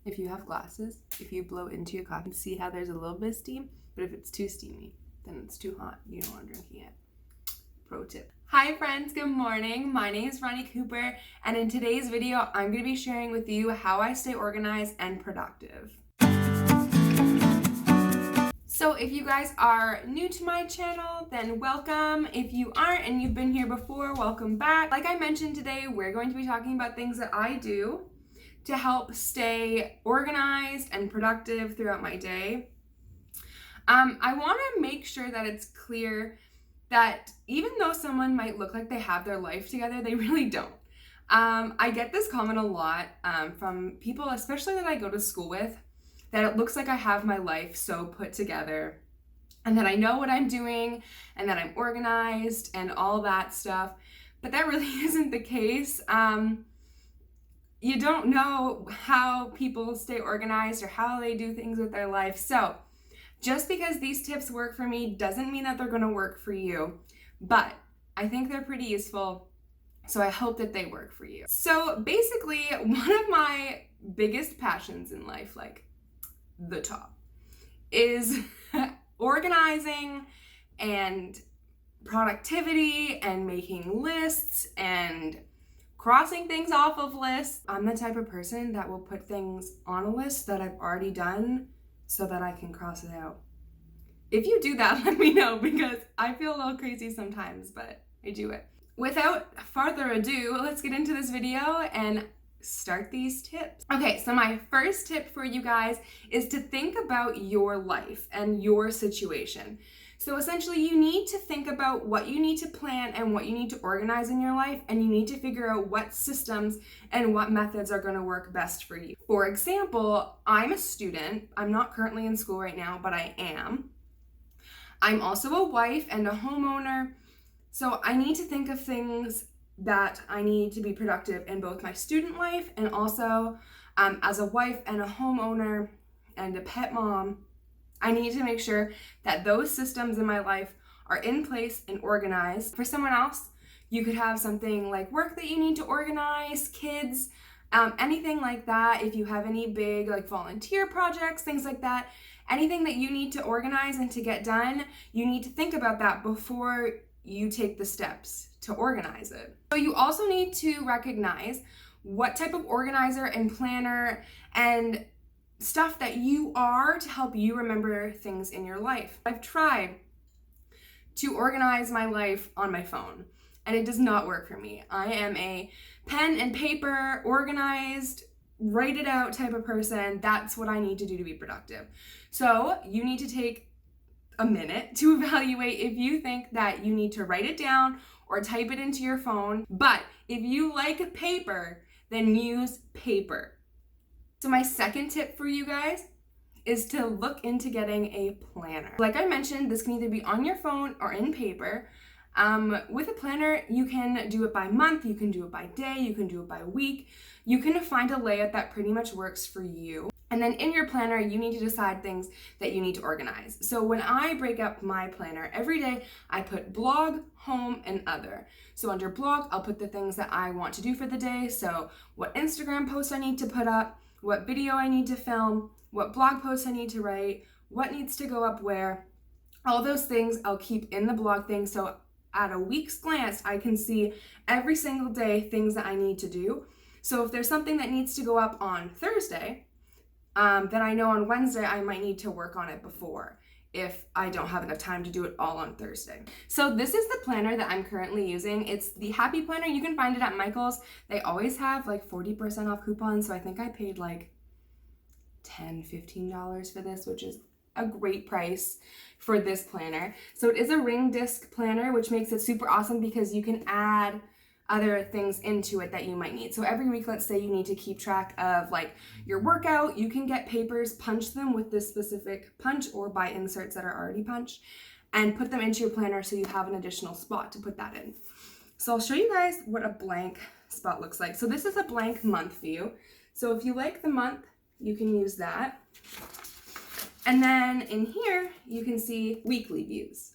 if you have glasses, if you blow into your coffee, see how there's a little bit of steam, but if it's too steamy, then it's too hot. You don't want to drinking it. Pro tip. Hi friends, good morning. My name is Bronny Cooper, and in today's video, I'm going to be sharing with you how I stay organized and productive. So if you guys are new to my channel, then welcome. If you aren't and you've been here before, welcome back. Like I mentioned today, we're going to be talking about things that I do to help stay organized and productive throughout my day. I want to make sure that it's clear that even though someone might look like they have their life together, they really don't. I get this comment a lot from people, especially that I go to school with, that it looks like I have my life so put together and that I know what I'm doing and that I'm organized and all that stuff. But that really isn't the case. You don't know how people stay organized or how they do things with their life. So just because these tips work for me doesn't mean that they're going to work for you. But I think they're pretty useful. So I hope that they work for you. So basically, one of my biggest passions in life, like the top, is organizing and productivity and making lists and crossing things off of lists. I'm the type of person that will put things on a list that I've already done so that I can cross it out. If you do that, let me know, because I feel a little crazy sometimes, but I do it. Without further ado, let's get into this video and start these tips. Okay, so my first tip for you guys is to think about your life and your situation. So essentially, you need to think about what you need to plan and what you need to organize in your life, and you need to figure out what systems and what methods are going to work best for you. For example, I'm a student. I'm not currently in school right now, but I am. I'm also a wife and a homeowner. So I need to think of things that I need to be productive in both my student life and also as a wife and a homeowner and a pet mom. I need to make sure that those systems in my life are in place and organized. For someone else, you could have something like work that you need to organize, kids, anything like that. If you have any big like volunteer projects, things like that, anything that you need to organize and to get done, you need to think about that before you take the steps to organize it. So you also need to recognize what type of organizer and planner and stuff that you are to help you remember things in your life. I've tried to organize my life on my phone and it does not work for me. I am a pen and paper, organized, write it out type of person. That's what I need to do to be productive. So you need to take a minute to evaluate if you think that you need to write it down or type it into your phone. But if you like paper, then use paper. So my second tip for you guys is to look into getting a planner. Like I mentioned, this can either be on your phone or in paper. With a planner, you can do it by month, you can do it by day, you can do it by week. You can find a layout that pretty much works for you. And then in your planner, you need to decide things that you need to organize. So when I break up my planner, every day I put blog, home, and other. So under blog, I'll put the things that I want to do for the day. So what Instagram post I need to put up, what video I need to film, what blog posts I need to write, what needs to go up where. All those things I'll keep in the blog thing. So at a week's glance, I can see every single day things that I need to do. So if there's something that needs to go up on Thursday, then I know on Wednesday I might need to work on it before if I don't have enough time to do it all on Thursday. So this is the planner that I'm currently using. It's the Happy Planner. You can find it at Michael's. They always have like 40% off coupons. So I think I paid like $10, $15 for this, which is a great price for this planner. So it is a ring disc planner, which makes it super awesome because you can add other things into it that you might need. So every week, let's say you need to keep track of like your workout, you can get papers, punch them with this specific punch or buy inserts that are already punched and put them into your planner so you have an additional spot to put that in. So I'll show you guys what a blank spot looks like. So this is a blank month view. So if you like the month, you can use that. And then in here, you can see weekly views.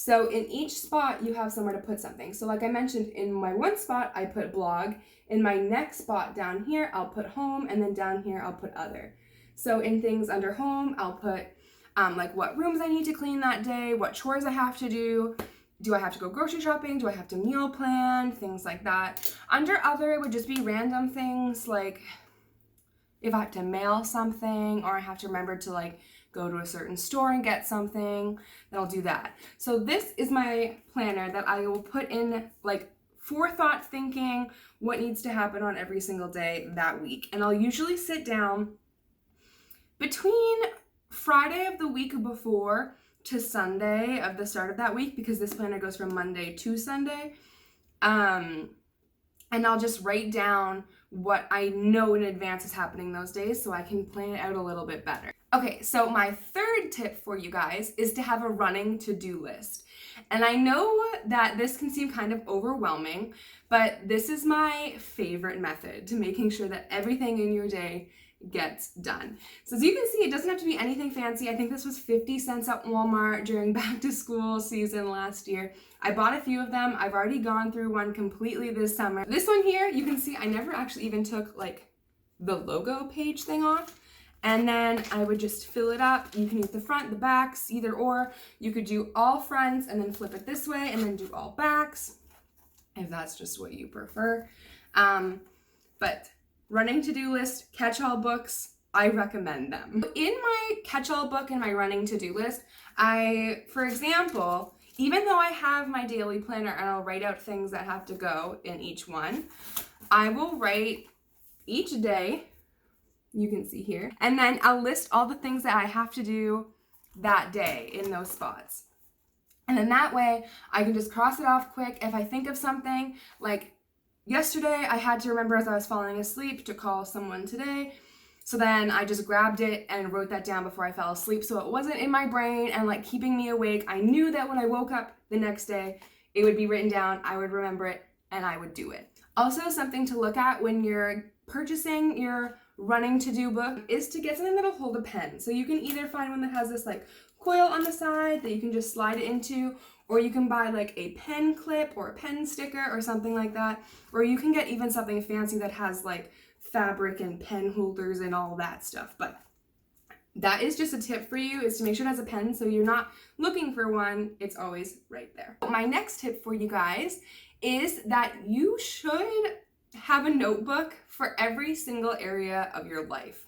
So in each spot, you have somewhere to put something. So like I mentioned, in my one spot, I put blog. In my next spot down here, I'll put home, and then down here, I'll put other. So in things under home, I'll put like what rooms I need to clean that day, what chores I have to do. Do I have to go grocery shopping? Do I have to meal plan? Things like that. Under other, it would just be random things like if I have to mail something, or I have to remember to like go to a certain store and get something, then I'll do that. So this is my planner that I will put in like forethought thinking what needs to happen on every single day that week. And I'll usually sit down between Friday of the week before to Sunday of the start of that week, because this planner goes from Monday to Sunday. And I'll just write down what I know in advance is happening those days so I can plan it out a little bit better. Okay, so my third tip for you guys is to have a running to-do list. And I know that this can seem kind of overwhelming, but this is my favorite method to making sure that everything in your day gets done. So as you can see, it doesn't have to be anything fancy. I think this was 50 cents at Walmart during back to school season last year. I bought a few of them. I've already gone through one completely this summer. This one here, you can see I never actually even took like the logo page thing off. And then I would just fill it up. You can use the front, the backs, either or. You could do all fronts and then flip it this way and then do all backs, if that's just what you prefer. But running to-do list, catch-all books, I recommend them. In my catch-all book and my running to-do list, for example, even though I have my daily planner and I'll write out things that have to go in each one, I will write each day, you can see here, and then I'll list all the things that I have to do that day in those spots. And then that way, I can just cross it off quick. If I think of something, like yesterday, I had to remember as I was falling asleep to call someone today. So then I just grabbed it and wrote that down before I fell asleep. So it wasn't in my brain and like keeping me awake. I knew that when I woke up the next day, it would be written down, I would remember it, and I would do it. Also, something to look at when you're purchasing your running to-do book is to get something that'll hold a pen. So you can either find one that has this like coil on the side that you can just slide it into, or you can buy like a pen clip or a pen sticker or something like that, or you can get even something fancy that has like fabric and pen holders and all that stuff. But that is just a tip for you, is to make sure it has a pen so you're not looking for one, it's always right there. My next tip for you guys is that you should have a notebook for every single area of your life.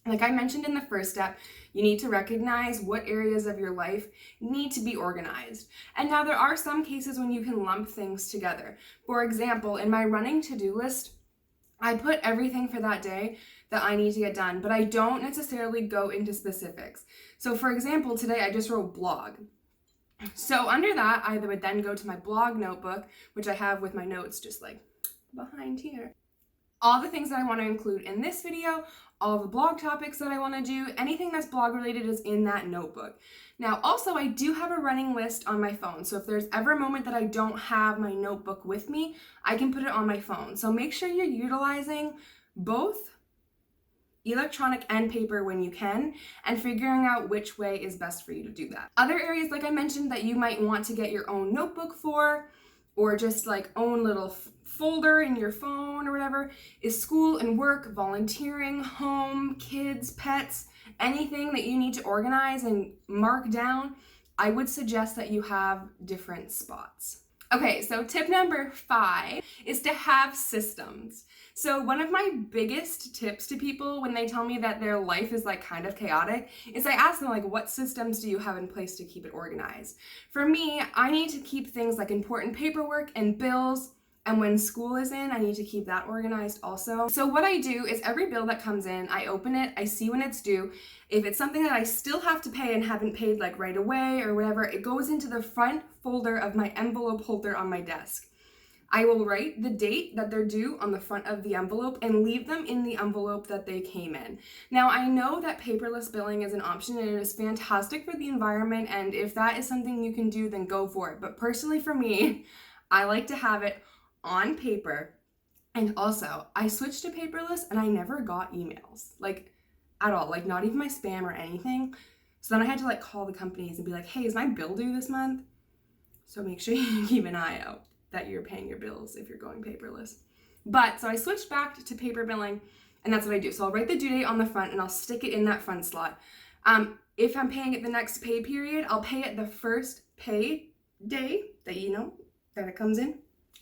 Like I mentioned in the first step, you need to recognize what areas of your life need to be organized. And now there are some cases when you can lump things together. For example, in my running to-do list, I put everything for that day that I need to get done, but I don't necessarily go into specifics. So for example, today I just wrote blog. So under that, I would then go to my blog notebook, which I have with my notes just like behind here. All the things that I want to include in this video, all the blog topics that I want to do, anything that's blog related is in that notebook. Now, also, I do have a running list on my phone. So if there's ever a moment that I don't have my notebook with me, I can put it on my phone. So make sure you're utilizing both electronic and paper when you can, and figuring out which way is best for you to do that. Other areas, like I mentioned, that you might want to get your own notebook for, or just like own little folder in your phone or whatever, is school and work, volunteering, home, kids, pets, anything that you need to organize and mark down. I would suggest that you have different spots. Okay, so tip number 5 is to have systems. So one of my biggest tips to people when they tell me that their life is like kind of chaotic is I ask them like, what systems do you have in place to keep it organized? For me, I need to keep things like important paperwork and bills, and when school is in, I need to keep that organized also. So what I do is every bill that comes in, I open it, I see when it's due. If it's something that I still have to pay and haven't paid like right away or whatever, it goes into the front folder of my envelope holder on my desk. I will write the date that they're due on the front of the envelope and leave them in the envelope that they came in. Now, I know that paperless billing is an option and it is fantastic for the environment, and if that is something you can do, then go for it. But personally for me, I like to have it on paper. And also, I switched to paperless and I never got emails, like at all, like not even my spam or anything. So then I had to like call the companies and be like, hey, is my bill due this month? So make sure you keep an eye out that you're paying your bills if you're going paperless. But so I switched back to paper billing, and that's what I do. So I'll write the due date on the front and I'll stick it in that front slot. If I'm paying it the next pay period, I'll pay it the first pay day that that it comes in.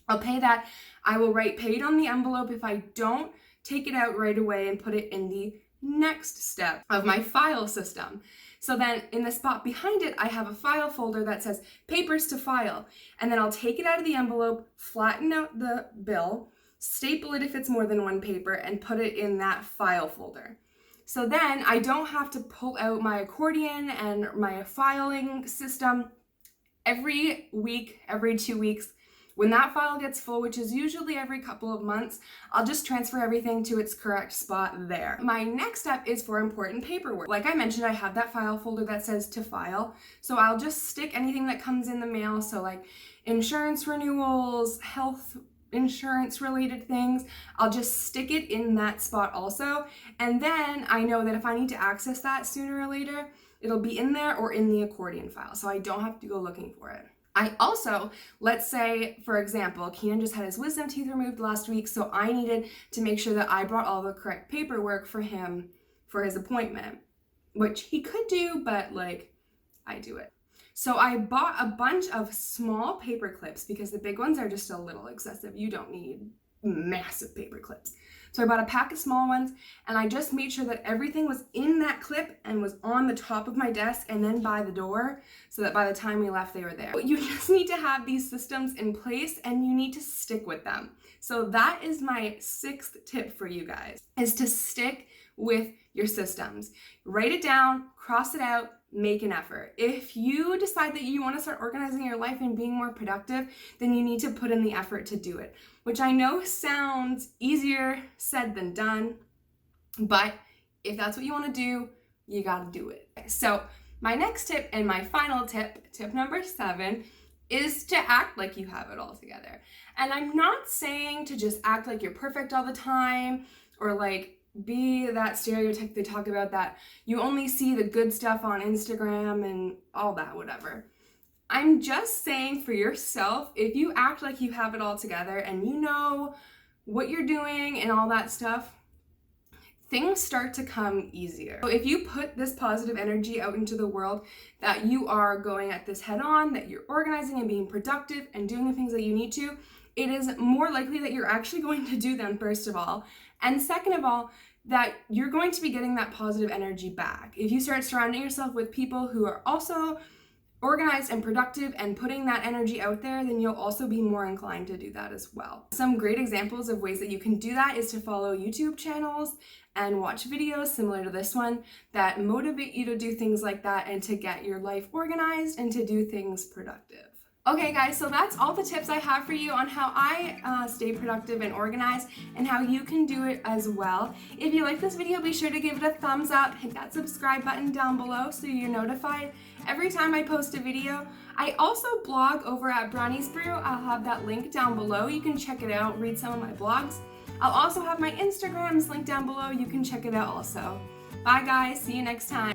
I'll pay that. I will write paid on the envelope if I don't take it out right away and put it in the next step of my file system. So then in the spot behind it, I have a file folder that says papers to file. And then I'll take it out of the envelope, flatten out the bill, staple it if it's more than one paper, and put it in that file folder. So then I don't have to pull out my accordion and my filing system every week, every 2 weeks. When that file gets full, which is usually every couple of months, I'll just transfer everything to its correct spot there. My next step is for important paperwork. Like I mentioned, I have that file folder that says to file. So I'll just stick anything that comes in the mail. So like insurance renewals, health insurance related things, I'll just stick it in that spot also. And then I know that if I need to access that sooner or later, it'll be in there or in the accordion file. So I don't have to go looking for it. I also, let's say, for example, Keenan just had his wisdom teeth removed last week, so I needed to make sure that I brought all the correct paperwork for him for his appointment, which he could do, but like, I do it. So I bought a bunch of small paper clips because the big ones are just a little excessive. You don't need massive paper clips. So I bought a pack of small ones, and I just made sure that everything was in that clip and was on the top of my desk and then by the door, so that by the time we left, they were there. But you just need to have these systems in place, and you need to stick with them. So that is my 6th tip for you guys, is to stick with your systems. Write it down, cross it out, make an effort. If you decide that you want to start organizing your life and being more productive, then you need to put in the effort to do it, which I know sounds easier said than done, but if that's what you want to do, you got to do it. So my next tip and my final tip, tip number 7, is to act like you have it all together. And I'm not saying to just act like you're perfect all the time, or like be that stereotype they talk about that you only see the good stuff on Instagram and all that, whatever. I'm just saying for yourself, if you act like you have it all together and you know what you're doing and all that stuff, things start to come easier. So if you put this positive energy out into the world, that you are going at this head on, that you're organizing and being productive and doing the things that you need to, it is more likely that you're actually going to do them, first of all. And second of all, that you're going to be getting that positive energy back. If you start surrounding yourself with people who are also organized and productive and putting that energy out there, then you'll also be more inclined to do that as well. Some great examples of ways that you can do that is to follow YouTube channels and watch videos similar to this one that motivate you to do things like that and to get your life organized and to do things productive. Okay guys, so that's all the tips I have for you on how I stay productive and organized and how you can do it as well. If you like this video, be sure to give it a thumbs up, hit that subscribe button down below so you're notified every time I post a video. I also blog over at Bronny's Brew. I'll have that link down below. You can check it out, read some of my blogs. I'll also have my Instagrams linked down below. You can check it out also. Bye guys, see you next time.